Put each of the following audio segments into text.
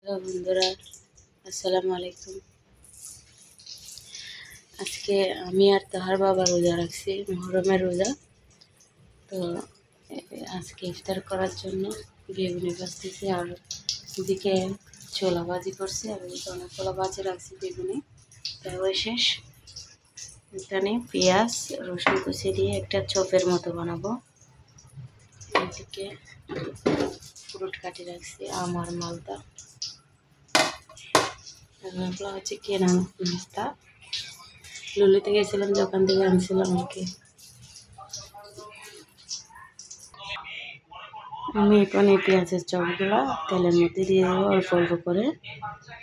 Hello বন্ধুরা, আসসালামু আলাইকুম। আজকে আমি আর তাহার বাবা রোজা রাখছি, মুহরমের রোজা। তো আজকে ইফতার করার জন্য বেগুনি ভাজতেছি, আর এদিকে ছোলা ভাজি করছি, আর এদিকে অনেকগুলো ভাজি রাখছি বেগুনি। তাই শেষ। এখানে পেঁয়াজ রসুন কুচি দিয়ে একটা চপের মতো বানাবো। এদিকে ফ্রুট কাটি রাখছি, আম আর মালটা। এগুলো হচ্ছে কেনা নাস্তা, লুলিতে গেছিলাম, দোকান থেকে আনছিলাম আর কি। আমি এখন এই পেঁয়াজের চপগুলো তেলের মধ্যে দিয়ে দেবো অল্প অল্প করে,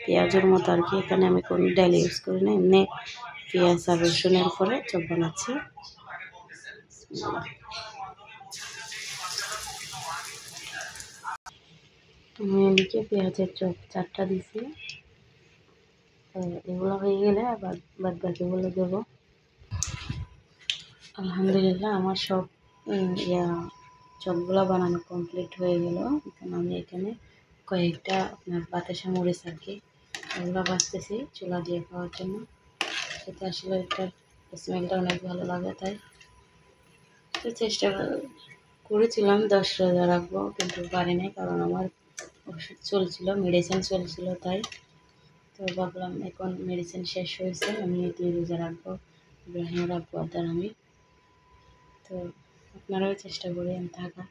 পেঁয়াজের মতো আর কি। এখানে আমি কোনো ডাল ইউজ করি না, এমনি পেঁয়াজ আর রসুনের পরে চপ বানাচ্ছি। আমি এদিকে পেঁয়াজের চপ 4টা দিছি। এগুলো হয়ে গেলে আবার বাদ বাকিগুলো দেবো। আলহামদুলিল্লাহ আমার সব চপগুলো বানানো কমপ্লিট হয়ে গেল। আমি এখানে কয়েকটা আপনার বাতাসা মরিচ আর কি, এগুলো বাছতেছি চুলা দিয়ে খাওয়ার জন্য। সেটা আসলে এটার স্মেলটা অনেক ভালো লাগে, তাই তো চেষ্টা করেছিলাম 10 রোজা রাখবো, কিন্তু পারি নাই, কারণ আমার ওষুধ চলছিল, মেডিসিন চলছিল। তাই তো ভাবলাম এখন মেডিসিন শেষ হয়েছে, আমি 2 রোজা রাখবো, ইব্রাহিম রাখবো আর আমি। তো আপনারাও চেষ্টা করেন থাকা।